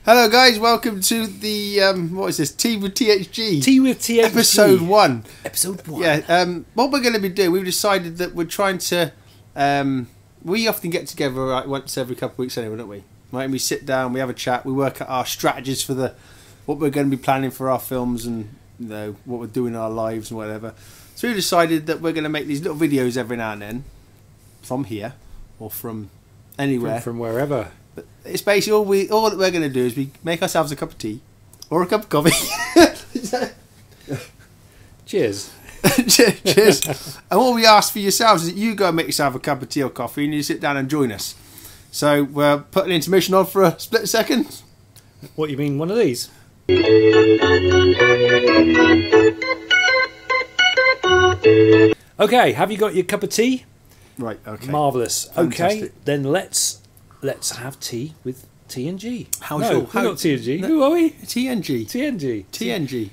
Hello guys, welcome to the what is this? Tea with THG. Tea with THG. Episode 1. Episode 1. Yeah. What we're going to be doing, we've decided that we're trying to. We often get together once every couple of weeks anyway, don't we? Right, and we sit down, we have a chat, we work out our strategies for what we're going to be planning for our films and what we're doing in our lives and whatever. So we decided that we're going to make these little videos every now and then from here or from anywhere, from wherever. But it's basically all that we're going to do is we make ourselves a cup of tea or a cup of coffee. Cheers. Cheers. And what we ask for yourselves is that you go and make yourself a cup of tea or coffee and you sit down and join us. So we're putting intermission on for a split second. What, you mean one of these? Okay, have you got your cup of tea? Right, okay. Marvellous. Fantastic. Okay, then let's have tea with THG. We're not THG. No, who are we? TNG. TNG. TNG.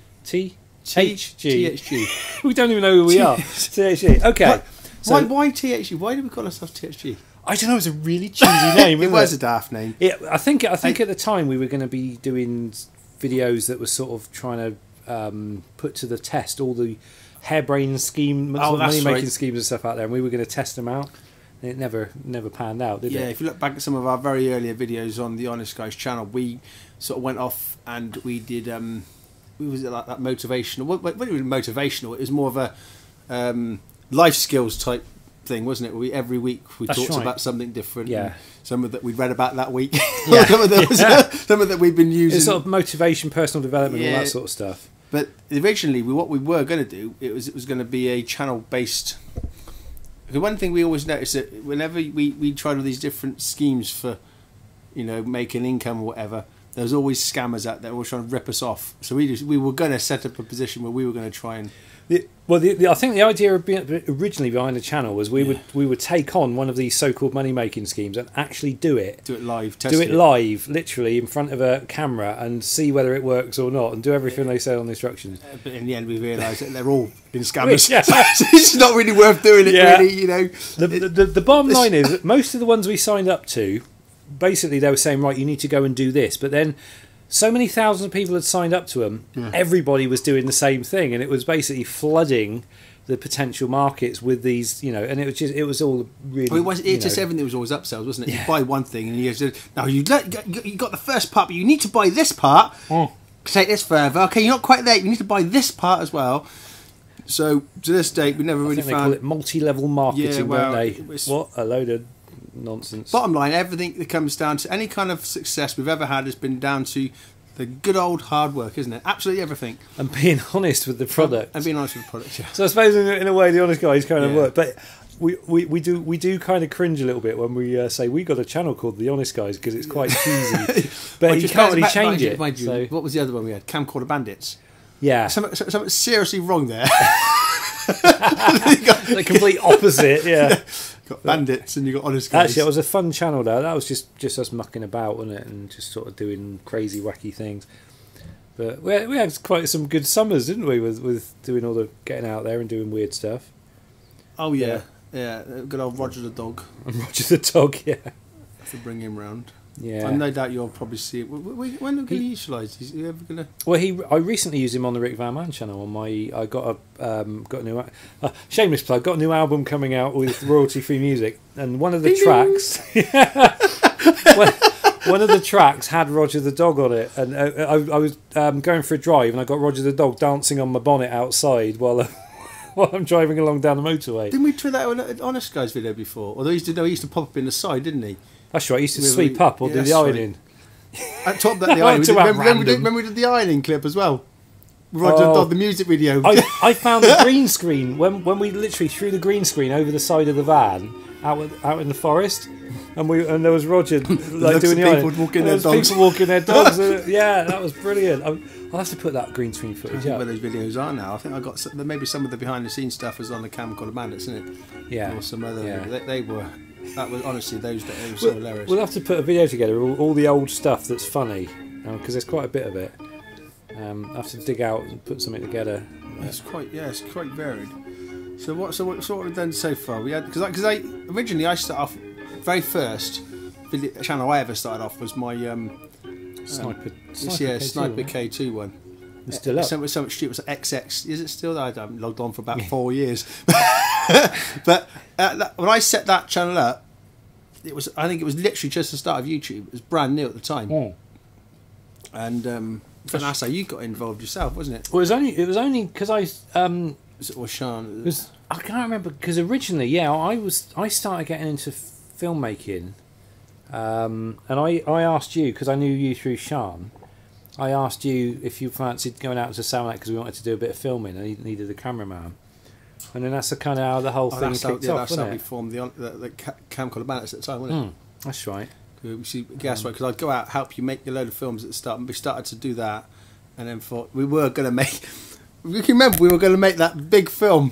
THG. We don't even know who we are. THG. Okay. Why THG? Why do we call ourselves THG? I don't know. It was a really cheesy name. It was a daft name. I think at the time we were going to be doing videos that were sort of trying to put to the test all the harebrained money-making schemes and stuff out there, and we were going to test them out. And it never panned out, did it? Yeah, if you look back at some of our very earlier videos on the Honest Guys channel, we sort of went off and we did. We was like that motivational. Well, it wasn't motivational. It was more of a life skills type thing, wasn't it? Every week we talked about something different. Yeah. Some of that we'd read about that week. Yeah. some of that we've been using. It's sort of motivation, personal development, all that sort of stuff. But originally, what we were going to do, it was going to be a channel based. The one thing we always noticed that whenever we tried all these different schemes for, making income or whatever, there was always scammers out there always trying to rip us off. So we were going to set up a position where we were going to try and. I think the idea originally behind the channel was we would take on one of these so-called money-making schemes and actually do it live, live, literally in front of a camera and see whether it works or not, and do everything they say on the instructions. But in the end, we realised that they're all been scammers. Yeah. So it's not really worth doing it. Yeah. Really, The bottom line is that most of the ones we signed up to, basically they were saying, right, you need to go and do this, but then. So many thousands of people had signed up to them. Yeah. Everybody was doing the same thing, and it was basically flooding the potential markets with these, and it was all really. Well, it was just everything that was always upsells, wasn't it? Yeah. You buy one thing, and you said, "Now you got the first part, but you need to buy this part. Take this further. Okay, you're not quite there. You need to buy this part as well." So to this date, we never really found. They call it multi-level marketing, don't they? What a load of nonsense. Bottom line, everything that comes down to any kind of success we've ever had has been down to the good old hard work, isn't it? Absolutely everything. And being honest with the product. And being honest with the product, yeah. So I suppose in a way the Honest Guys kind of work. But we do kind of cringe a little bit when we say we got a channel called the Honest Guys because it's quite cheesy. But you can't really change it. So. What was the other one we had? Camcorder Bandits. Yeah. Something seriously wrong there. The complete opposite, yeah. Got Bandits and you got Honest Guys. Actually, it was a fun channel though. That was just us mucking about, wasn't it, and just sort of doing crazy, wacky things. But we had quite some good summers, didn't we, with doing all the getting out there and doing weird stuff. Oh yeah. Good old Roger the dog. And Roger the dog, yeah. Have to bring him round. Yeah, no doubt you'll probably see it. When are we going to utilise? Is he ever going to? Well, I recently used him on the Rick Van Man channel. I got a new shameless plug. Got a new album coming out with royalty-free music, and one of the tracks, one of the tracks had Roger the dog on it, and I was going for a drive, and I got Roger the dog dancing on my bonnet outside while I'm driving along down the motorway. Didn't we try that on an Honest Guys video before? Although he used to pop up in the side, didn't he? That's right, he used to sweep up or do the ironing. At top that the ironing. Remember we did the ironing clip as well? Roger the music video. I found the green screen when we literally threw the green screen over the side of the van out in the forest, and there was Roger like doing the ironing. People walking their dogs. Yeah, that was brilliant. I'll have to put that green screen footage up. Where those videos are now. I think I got maybe some of the behind the scenes stuff was on the Camcorder Bandits, isn't it? Yeah. Or some other. Yeah. They were. That was honestly they were so hilarious. We'll have to put a video together all the old stuff that's funny because there's quite a bit of it. I have to dig out and put something together. It's quite varied. So what we've done so far? We had because I originally I started off very first video channel I ever started off was my Sniper Sniper K2, K2 one. It's still up. So much stupid. It was XX. Is it still? I haven't logged on for about 4 years. But when I set that channel up, I think it was literally just the start of YouTube. It was brand new at the time. And that's how you got involved yourself, wasn't it? Well, it was only because I Or Sean? I can't remember, because originally, I started getting into filmmaking, and I asked you, because I knew you through Sean. I asked you if you fancied going out to Salmac because we wanted to do a bit of filming and he needed a cameraman. And then that's the kind of how the whole thing kicked off, that's how wasn't we it? formed the camcorder bandits at the time, wasn't it? That's right. Guess what? Because I'd go out, help you make a load of films at the start, and we started to do that, and then thought we were going to make. You can remember we were going to make that big film.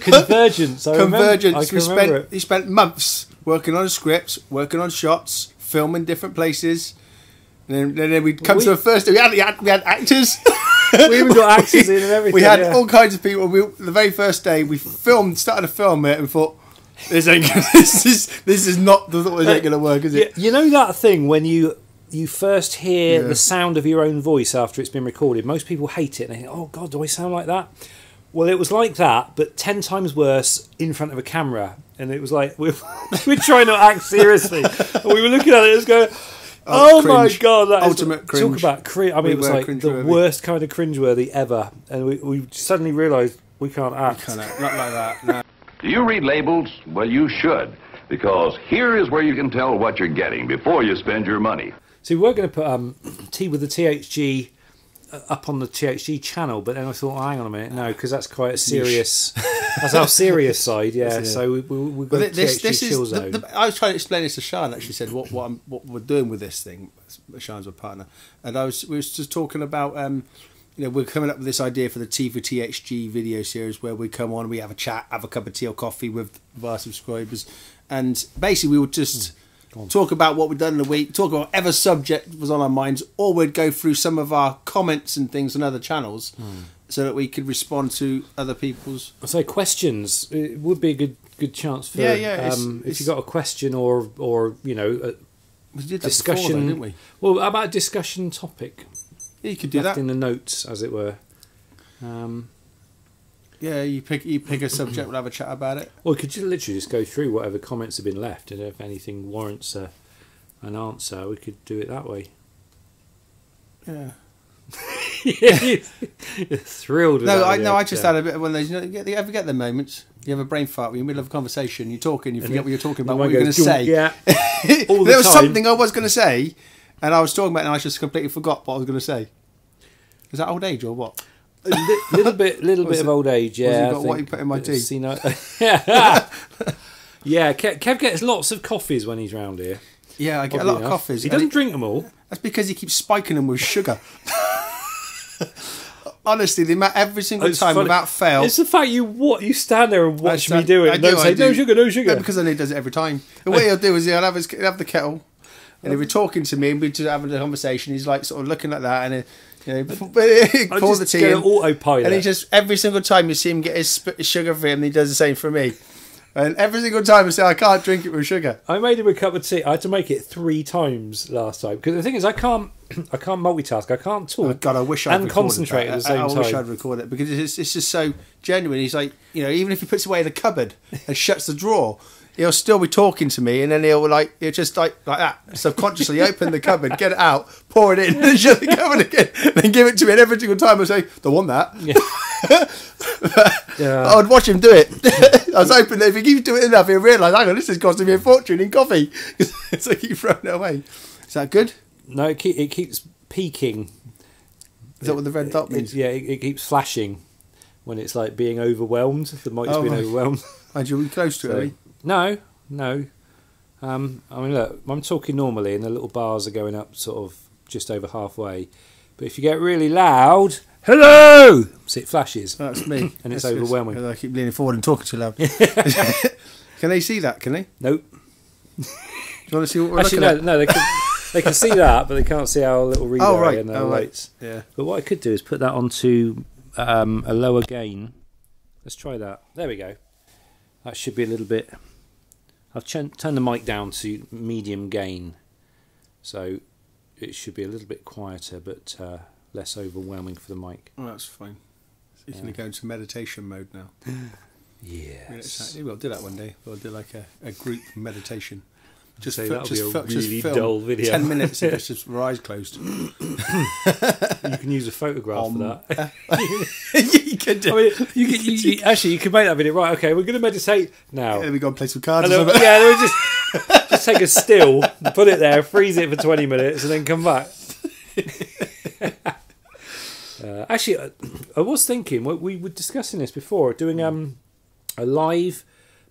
Convergence. Convergence. We spent months working on scripts, working on shots, filming different places, and then we'd come to the first day. We had actors. We even got actors in and everything. We had all kinds of people. The very first day we started to film it, and thought, this ain't gonna, this is not this ain't going to work, is it? You know that thing when you first hear the sound of your own voice after it's been recorded. Most people hate it and they think, "Oh God, do I sound like that?" Well, it was like that, but 10 times worse in front of a camera. And it was like we're trying to act seriously, and we were looking at it and going, "Oh my God, that ultimate cringe!" Talk about cringe. I mean, it was like the worst kind of cringeworthy ever. And we suddenly realised we can't act. Not like that. No. Do you read labels? Well, you should, because here is where you can tell what you're getting before you spend your money. See, we're going to put tea with the THG up on the THG channel, but then I thought, hang on a minute, no, because that's quite a serious. That's our serious side, yeah. So we got THG Chill Zone. I was trying to explain this to Sean. Actually, said what we're doing with this thing. Sean's my partner, and we was just talking about. We're coming up with this idea for the Tea for THG video series where we come on, we have a chat, have a cup of tea or coffee with our subscribers, and basically we would just talk about what we've done in the week, talk about whatever subject was on our minds, or we'd go through some of our comments and things on other channels so that we could respond to other people's. So questions, it would be a good chance for if you got a question or we did discussion before, though, didn't we? Well, about a discussion topic. Yeah, you could do that in the notes, as it were. You pick a subject, we'll have a chat about it. Or could you literally just go through whatever comments have been left, and if anything warrants an answer, we could do it that way. Yeah. You're thrilled with that. I just had a bit of one of those. You ever get the moments? You have a brain fart. You're in the middle of a conversation. You're talking. You forget what you're talking about. What you're going to say. Yeah. There was something I was going to say, and I was talking about it, and I just completely forgot what I was going to say. Is that old age or what? A little bit of old age. Yeah. What you put in my tea? Yeah. Kev gets lots of coffees when he's round here. Yeah, I get a lot of coffees. He doesn't drink them all. That's because he keeps spiking them with sugar. Honestly, every single time without fail. It's the fact you stand there and watch me do it. Don't say no sugar, no sugar. No, because then he does it every time. And what he'll do is he'll have the kettle, and he'll be talking to me and be just having a conversation. He's like sort of looking like that, and he pours the tea in, autopilot. And he just every single time you see him get his sugar for him, he does the same for me. And every single time I say I can't drink it with sugar. I made him a cup of tea. I had to make it 3 times last time because the thing is I can't multitask. I can't talk. Oh God, I wish I'd concentrate at the same time. I wish I'd record it because it's just so genuine. He's like, even if he puts it away in the cupboard and shuts the drawer, he'll still be talking to me, and then he'll just like that subconsciously open the cupboard, get it out, pour it in, and shut the cupboard again, then give it to me. And every single time I say, "Don't want that." Yeah. I would watch him do it. I was hoping that if he keeps doing it enough, he'll realise, hang on, this is costing me a fortune in coffee. So I keep throwing it away. Is that good? No, it keeps peaking. Is that what the red dot means? It keeps flashing when it's like being overwhelmed. The mic's being overwhelmed. And you're close to it, No. I mean, look, I'm talking normally, and the little bars are going up sort of just over halfway. But if you get really loud, hello! So it flashes. That's me. And it's overwhelming. I keep leaning forward and talking too loud. Can they see that, can they? Nope. Do you want to see what we're looking at? No, they can see that, but they can't see our little relay and our lights. Yeah. But what I could do is put that onto a lower gain. Let's try that. There we go. That should be a little bit... I've turned the mic down to medium gain. So it should be a little bit quieter, but less overwhelming for the mic. Oh, that's fine. You're going to go into meditation mode now. Yes. We'll do that one day. We'll do like a group meditation. Just that'll be a really dull video. 10 minutes and just with our eyes closed. You can use a photograph for that. You can do. I mean, actually, you can make that video. Right, okay, we're going to meditate now. Yeah, we go and play some cards. Yeah, we just take a still, put it there, freeze it for 20 minutes, and then come back. Actually, I was thinking, we were discussing this before, doing a live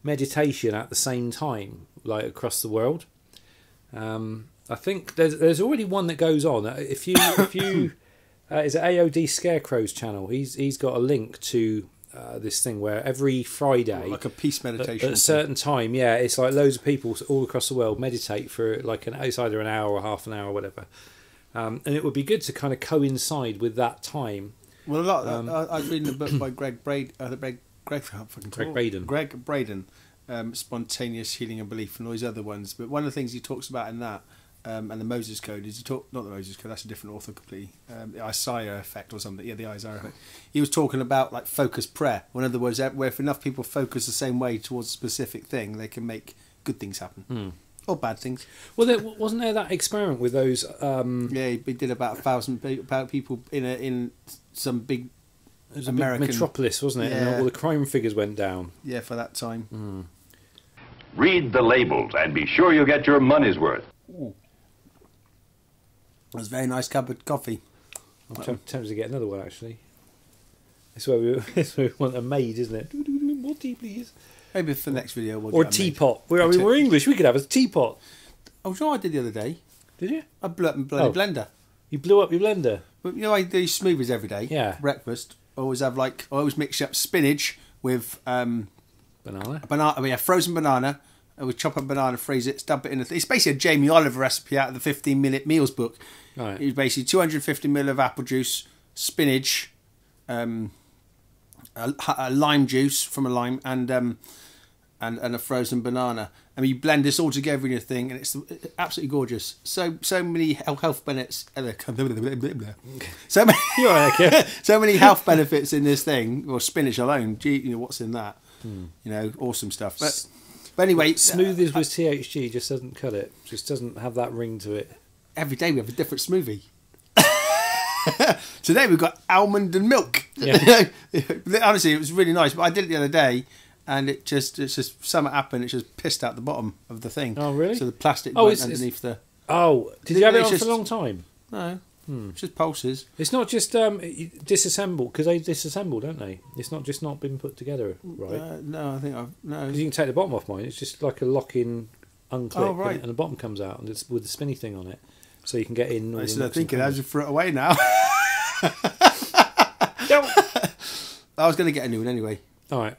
meditation at the same time, like across the world. I think there's already one that goes on. If you is it AOD Scarecrow's channel? He's got a link to this thing where every Friday, like a peace meditation at a certain time, yeah, it's like loads of people all across the world meditate for like it's either an hour or half an hour or whatever. And it would be good to kind of coincide with that time. Well, a lot. I was reading a book by Greg Braden, Spontaneous Healing and Belief, and all these other ones. But one of the things he talks about in that, and the Moses Code, is not the Moses Code. That's a different author completely. The Isaiah effect or something. Yeah, the Isaiah effect. He was talking about like focused prayer. In other words, where if enough people focus the same way towards a specific thing, they can make good things happen. Or bad things. Well, wasn't there that experiment with those? Yeah, he did about 1,000 people in some big American big metropolis, wasn't it? Yeah. And all the crime figures went down. Yeah, for that time. Read the labels and be sure you get your money's worth. Ooh. It was a very nice cup of coffee. I'm tempted to get another one, actually. It's where we want a maid, isn't it? More tea, please. Maybe for the next video we'll or get a teapot. We're English. We could have a teapot. Oh, you know what I did the other day? Did you? I blew up my bloody blender. You blew up your blender? But you know I do smoothies every day. Yeah. For breakfast. I always mix up spinach with Banana. I mean, a frozen banana. I would chop up a banana, freeze it, dump it in. It's basically a Jamie Oliver recipe out of the 15-minute meals book. Right. It was basically 250 ml of apple juice, spinach, a lime juice from a lime, and a frozen banana. I mean, you blend this all together in your thing, and it's absolutely gorgeous. So many health benefits. So many, so many health benefits in this thing. Or spinach alone. Gee, you know what's in that? Awesome stuff. But anyway, smoothies with THG just doesn't cut it. Just doesn't have that ring to it. Every day we have a different smoothie. Today we've got almond and milk. Yeah. Honestly, it was really nice. But I did it the other day, and it's just something happened. It just pissed out the bottom of the thing. Oh, really? So the plastic went underneath the. Oh, did you have it on for a long time? No, it's just pulses. It's not just disassembled, because they disassemble, don't they? It's not just not been put together, right? No, I think no. Because you can take the bottom off mine. It's just like a lock-in unclip, Oh, right. and the bottom comes out, and it's with the spinny thing on it, so you can get in. I started thinking, I just throw it away now. I was going to get a new one anyway. All right.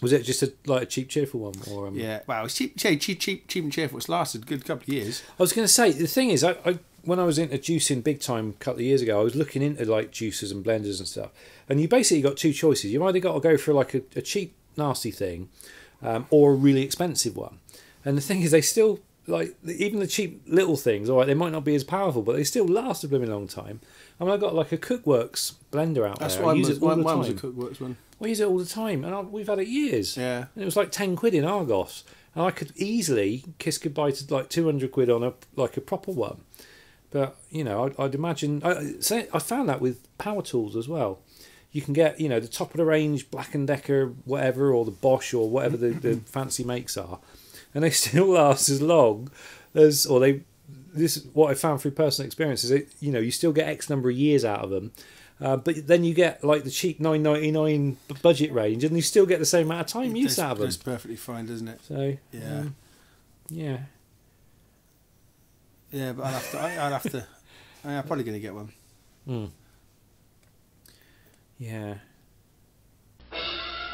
Was it just a cheap, cheerful one, or Yeah, well, it's cheap and cheerful. It's lasted a good couple of years. I was going to say, the thing is, I when I was into juicing big time a couple of years ago, I was looking into like juicers and blenders and stuff, and you basically got two choices. You either got to go for like a cheap, nasty thing, or a really expensive one. And the thing is, they still, like, even the cheap little things, all right, they might not be as powerful, but they still last a blooming long time. I mean, I got like a Cookworks blender out That's there. why I use it all the time. mine was a Cookworks one. We use it all the time, and we've had it years. Yeah. And it was like 10 quid in Argos, and I could easily kiss goodbye to like 200 quid on a proper one. But I'd imagine I found that with power tools as well. You can get the top of the range Black & Decker whatever, or the Bosch or whatever the fancy makes are, and they still last as long as This is what I found through personal experience. Is you still get X number of years out of them. But then you get like the cheap $9.99 budget range, and you still get the same amount of time use out of them. That's perfectly fine, doesn't it? So yeah, but I'm probably going to get one. Yeah.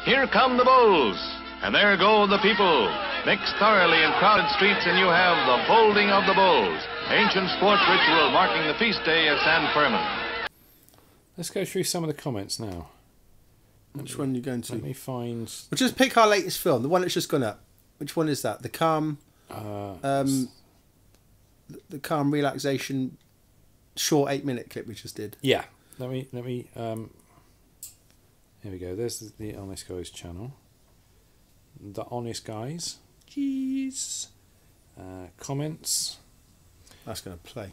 Here come the bulls, and there go the people. Mixed thoroughly in crowded streets, and you have the folding of the bulls, ancient sports ritual marking the feast day of San Fermin. Let's go through some of the comments now. Which one are you going to? Let me find. Well, just pick our latest film, the one that's just gone up. Which one is that? The Calm. The the calm relaxation short 8-minute clip we just did. Yeah. Let me. Here we go. There's the Honest Guys channel. The Honest Guys. Jeez. Comments. That's going to play.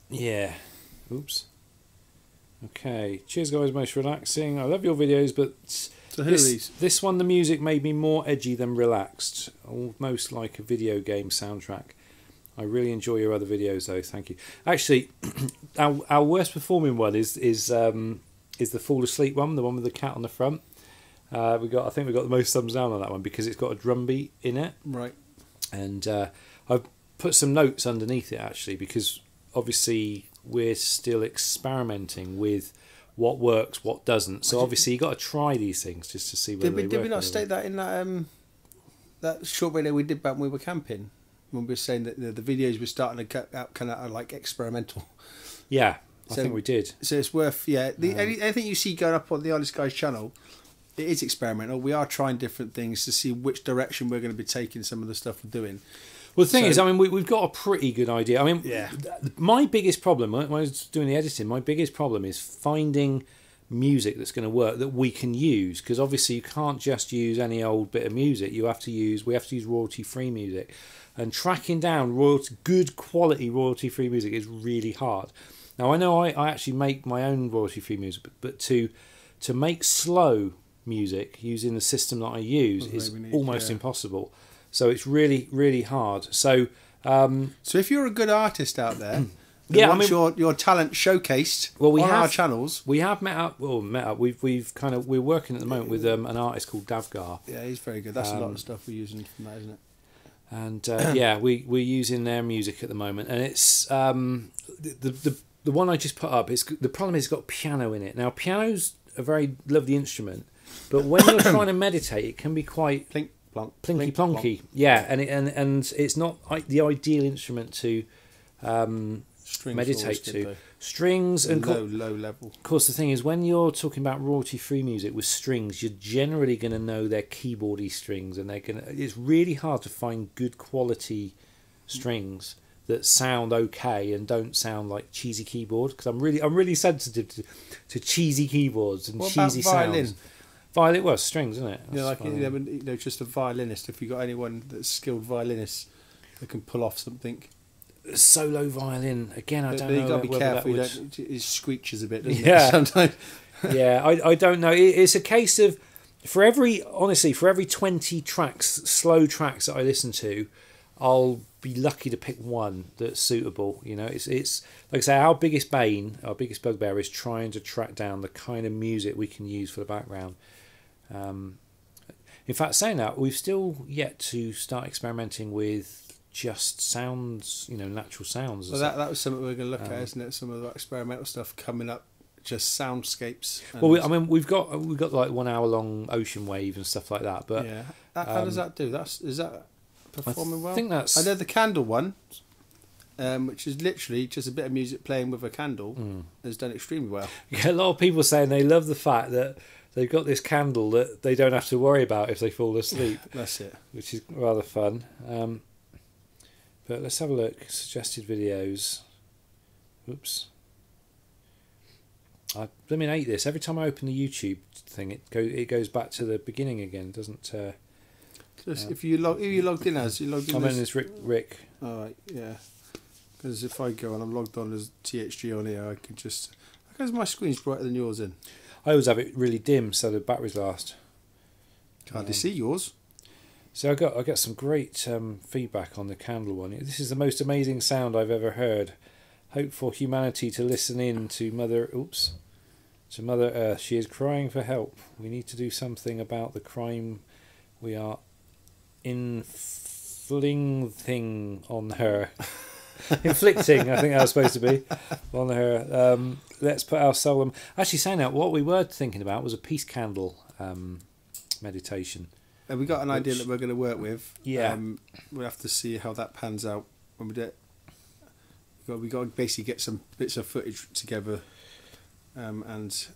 Yeah. Oops. Okay. Cheers, guys. Most relaxing. I love your videos, but So who are these? this one, the music made me more edgy than relaxed, almost like a video game soundtrack. I really enjoy your other videos, though. Thank you. Actually, our worst performing one is the fall asleep one, the one with the cat on the front. I think we got the most thumbs down on that one because it's got a drum beat in it. Right. And I've put some notes underneath it actually because obviously we're still experimenting with what works, what doesn't. So obviously you got to try these things just to see whether they work. Did we not state that in that short video we did back when we were camping? When we were saying that the videos were starting to cut out kind of like experimental. Yeah, I think we did. So it's worth anything you see going up on the Honest Guys channel, it is experimental. We are trying different things to see which direction we're going to be taking some of the stuff we're doing. Well, the thing is, I mean, we've got a pretty good idea. I mean, my biggest problem when I was doing the editing, my biggest problem is finding music that's going to work that we can use, because obviously you can't just use any old bit of music. We have to use royalty-free music, and tracking down good quality royalty-free music is really hard. Now I know I actually make my own royalty-free music, but to make slow music using the system that I use is almost impossible. So it's really, really hard. So if you're a good artist out there, wants your talent showcased on our channels. We have met up. We're working at the moment with an artist called Davgar. Yeah, he's very good. That's a lot of stuff we're using from that, isn't it? And we're using their music at the moment, and it's the one I just put up. The problem is it's got piano in it. Now, piano's a very lovely instrument, but when you're trying to meditate, it can be quite plinky plonky. Yeah, and it's not the ideal instrument to meditate to. Strings and low level. Of course, the thing is, when you're talking about royalty-free music with strings, you're generally going to know their keyboardy strings, and it's really hard to find good quality strings that sound okay and don't sound like cheesy keyboard. Because I'm really sensitive to cheesy keyboards and cheesy sounds. Violin was strings, isn't it? That's just a violinist. If you got anyone that's skilled violinist that can pull off something. Solo violin again. I don't know. You got to be careful. It screeches a bit, doesn't it? Sometimes. Yeah, I don't know. It's a case of for every 20 tracks, slow tracks that I listen to, I'll be lucky to pick one that's suitable. You know, it's like I say, our biggest bugbear is trying to track down the kind of music we can use for the background. In fact, saying that, we've still yet to start experimenting with just sounds, natural sounds. Well, that was something we're going to look at, isn't it? Some of the experimental stuff coming up, just soundscapes. Well, we've got like 1 hour long ocean wave and stuff like that. But yeah, how does that do? Is that performing well? I think that's. I know the candle one, which is literally just a bit of music playing with a candle, has done extremely well. You get a lot of people saying they love the fact that they've got this candle that they don't have to worry about if they fall asleep. That's it. Which is rather fun. But let's have a look. Suggested videos. Oops. I hate this. Every time I open the YouTube thing, it goes back to the beginning again, doesn't? If you logged in as I'm in as Rick. All right, yeah. Because if I go and I'm logged on as THG on here, I can just. Because my screen's brighter than yours, in. I always have it really dim so the batteries last. Hardly see yours. So I got some great feedback on the candle one. This is the most amazing sound I've ever heard. Hope for humanity to listen in to Mother Earth. She is crying for help. We need to do something about the crime we are inflicting on her. Inflicting, I think that was supposed to be on her. Let's put our soul. Actually, saying that, what we were thinking about was a peace candle meditation. We got an idea that we're going to work with. Yeah, we'll have to see how that pans out when we do it. We got to basically get some bits of footage together, and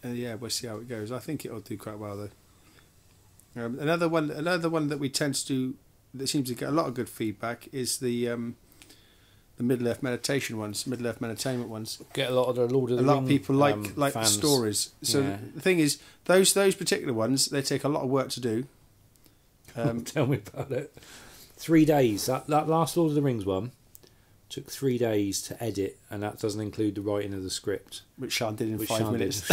yeah, we'll see how it goes. I think it'll do quite well though. Another one that we tend to do that seems to get a lot of good feedback is the Middle-earth meditation ones, Middle-earth Meditainment ones. Get a lot of the Lord of the Rings. A lot Ring, of people like the fans. stories. So Yeah. the thing is, those particular ones, they take a lot of work to do. Tell me about it. 3 days. That last Lord of the Rings one took 3 days to edit, and that doesn't include the writing of the script. Which Sian did in Which 5 Sian minutes.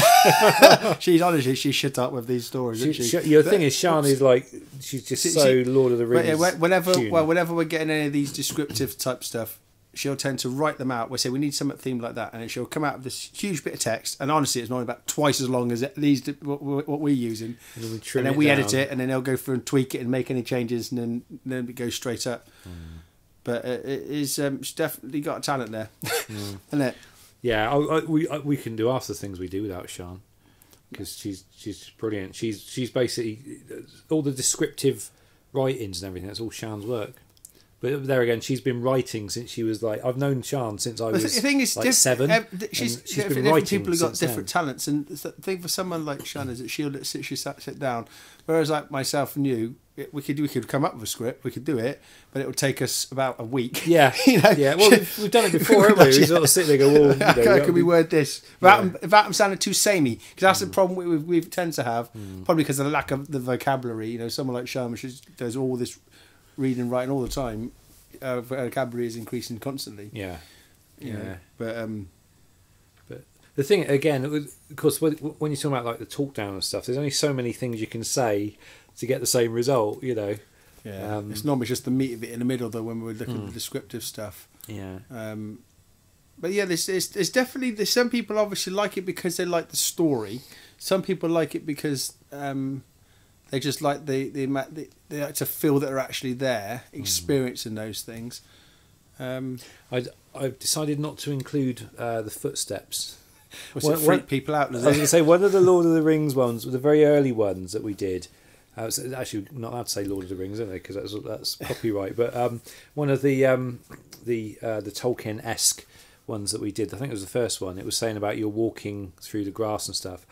did. She's shit up with these stories, isn't she? Your thing is, Sian is like, she's just Lord of the Rings. Whenever tuned. whenever we're getting any of these descriptive type stuff, she'll tend to write them out. We'll say we need something themed like that, and then she'll come out with this huge bit of text. And honestly, it's normally about twice as long as these what we're using. And then we edit it, and then they'll go through and tweak it and make any changes, and then it goes straight up. But it is she's definitely got a talent there, isn't it? Yeah, we can do half the things we do without Sian, because she's brilliant. She's basically all the descriptive writings and everything. That's all Sian's work. But there again, she's been writing since she was like, I've known Sian since I was the thing is, like 7. She's been different writing people have got since different then. talents, and the thing for someone like Sian is that she'll sit down, whereas like myself and you, we could come up with a script, we could do it, but it would take us about a week. Yeah, you know? yeah. Well, we've done it before, haven't we? We sort of sit there and go, well, how can we word this without them sounding too samey? Because that's the problem we tend to have, probably because of the lack of the vocabulary. You know, someone like Sian, which does all this reading and writing all the time. Vocabulary is increasing constantly. Yeah, you know. But the thing again, of course, when you're talking about like the talk down and stuff, there's only so many things you can say to get the same result. You know. Yeah. It's normally just the meat of it in the middle, though, when we're looking at the descriptive stuff. Yeah. But yeah, there's definitely some people obviously like it because they like the story. Some people like it because they just like they like to feel that they're actually there, experiencing those things. I've decided not to include the footsteps. It freak people out? I was going to say one of the Lord of the Rings ones, the very early ones that we did. Actually, not allowed to say Lord of the Rings, isn't it? Because that's copyright. But one of the Tolkien-esque ones that we did, I think it was the first one. It was saying about you're walking through the grass and stuff.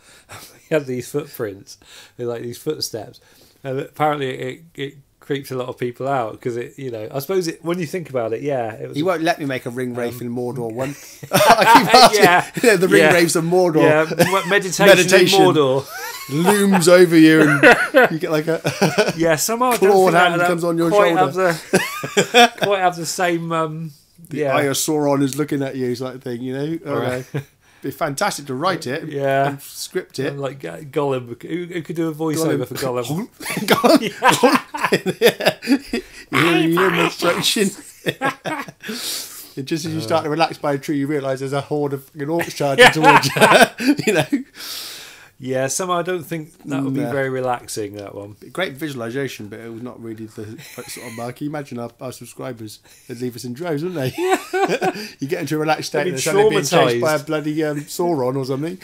We had these footprints, they're like these footsteps, and apparently it creeps a lot of people out because I suppose when you think about it, it was. You won't let me make a ring wraith in Mordor one. I keep asking, the ring wraiths of Mordor. Yeah, meditation in Mordor looms over you, and you get like a somehow clawed hand comes on your shoulder. Quite have the same. The eye of Sauron is looking at you, sort of thing. Right. Be fantastic to write it, and script it. And like Gollum, who could do a voiceover for Gollum? You hear him instruction. And just as you start to relax by a tree, you realise there's a horde of orcs charging towards you. Yeah, somehow I don't think that would be very relaxing, that one. Great visualisation, but it was not really the sort of mark. Can you imagine our subscribers? They'd leave us in droves, wouldn't they? You get into a relaxed state and suddenly being chased by a bloody Sauron or something.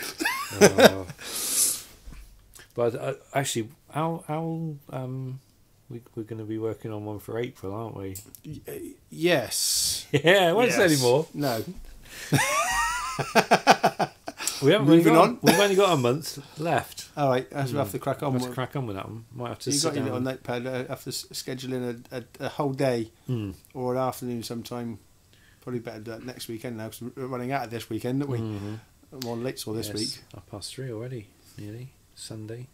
But actually, how we're going to be working on one for April, aren't we? Yes. Yeah, I won't say any more. No. We haven't Moving on. We've only got a month left. All right, we'll have to crack on. We'll have to crack on with that one. Might have to. You got your little notepad. Have to schedule in a whole day or an afternoon sometime. Probably better do that next weekend now because we're running out of this weekend, aren't we? I'm on late this week. 3:30 already. Nearly Sunday.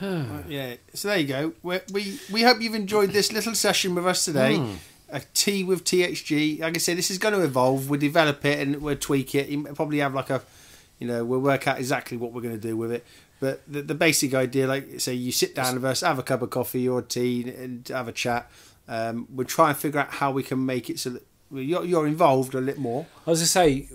Yeah. So there you go. We hope you've enjoyed this little session with us today. A tea with THG. Like I said, this is going to evolve. We'll develop it and we'll tweak it. You probably have we'll work out exactly what we're going to do with it. But the basic idea, like say, you sit down with us, have a cup of coffee or tea, and have a chat. We'll try and figure out how we can make it so that you're involved a little more. I was going to say,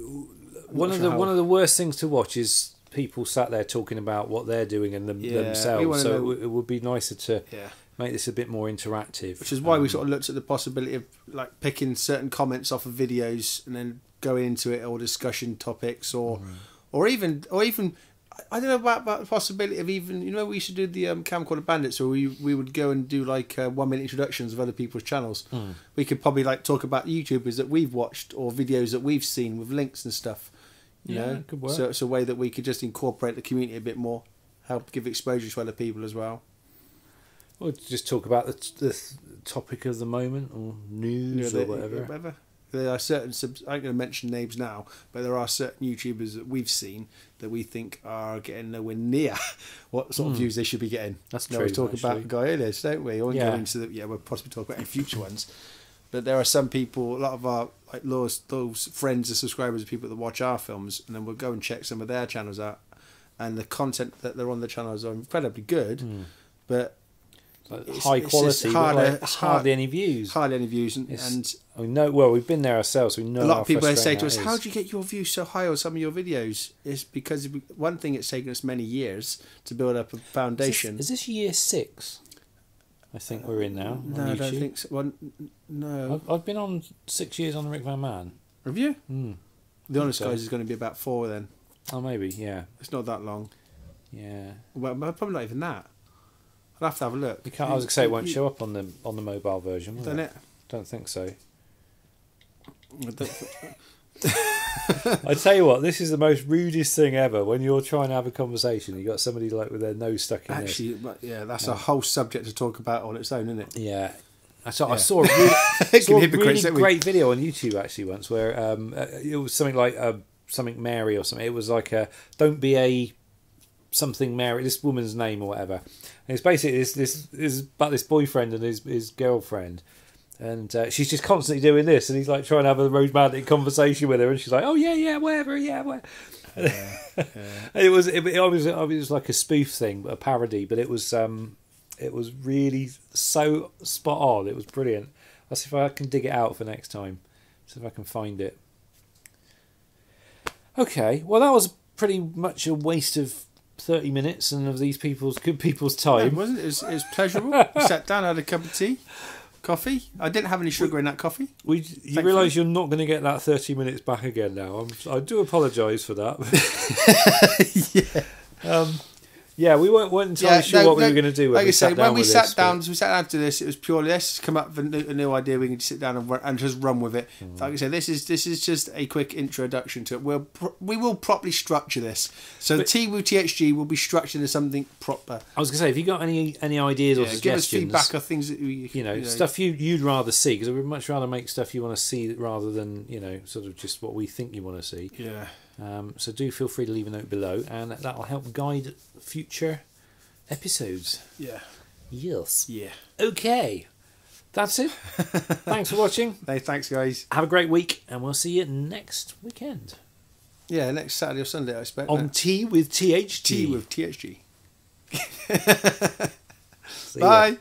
one of the worst things to watch is people sat there talking about what they're doing and themselves. So it would be nicer to. Yeah. Make this a bit more interactive, which is why we sort of looked at the possibility of like picking certain comments off of videos and then going into it, or discussion topics, or even I don't know about the possibility of even we used to do the Camcorder Bandits, where we would go and do like 1 minute introductions of other people's channels. We could probably like talk about YouTubers that we've watched or videos that we've seen with links and stuff. You know, it could work. So it's a way that we could just incorporate the community a bit more, help give exposure to other people as well. Or just talk about the topic of the moment or news or whatever. There are certain I ain't going to mention names now, but there are certain YouTubers that we've seen that we think are getting nowhere near what sort of views they should be getting. That's now, true. We talk about a guy earlier, don't we? We'll go into we'll possibly talk about any future ones. But there are some people, a lot of our those friends and subscribers are people that watch our films, and then we'll go and check some of their channels out, and the content that they're on the channels are incredibly good, but high quality, but hardly any views. Hardly any views, and we know. Well, we've been there ourselves. We know. A lot of people say to us, "How do you get your views so high on some of your videos?" It's because one thing, it's taken us many years to build up a foundation. Is this year 6? I think we're in now. No, I don't think so. Well, no, I've been on 6 years on Rick Van Man. Have you? The Honest Guys is going to be about 4 then. Oh, maybe. Yeah. It's not that long. Yeah. Well, probably not even that. I'll have to have a look. You can't, I was going to say it won't show up on the mobile version, will it? Don't think so. I tell you what, this is the most rudest thing ever. When you're trying to have a conversation, you got somebody like with their nose stuck in this. That's a whole subject to talk about on its own, isn't it? Yeah. I saw a really great video on YouTube actually once where it was something like something Mary or something. It was like don't be a something Mary, this woman's name or whatever. And it's basically this is about this boyfriend and his girlfriend. And she's just constantly doing this, and he's like trying to have a romantic conversation with her, and she's like, "Oh yeah, whatever, yeah." It was like a spoof thing, a parody, but it was really so spot on. It was brilliant. I'll see if I can dig it out for next time. See if I can find it. Okay, well that was pretty much a waste of 30 minutes and of these good people's time. No, wasn't it? It was pleasurable. We sat down, had a cup of tea. Coffee? I didn't have any sugar in that coffee. You realise you're not going to get that 30 minutes back again now. I do apologise for that. We weren't entirely sure what we were going to do. When we sat down to this, it was purely let's come up with a new idea. We can sit down and just run with it. Like I said, this is just a quick introduction to it. We will properly structure this. So the Tea with THG will be structured as something proper. I was going to say, if you got any ideas or suggestions, give us feedback of things that we stuff you'd rather see, because we'd much rather make stuff you want to see rather than sort of just what we think you want to see. Yeah. So do feel free to leave a note below, and that will help guide future episodes. Yeah. Yes. Yeah. Okay. That's it. Thanks for watching. Hey, thanks, guys. Have a great week, and we'll see you next weekend. Yeah, next Saturday or Sunday, I expect. On Tea with THG. Tea with THG. See Bye. Ya.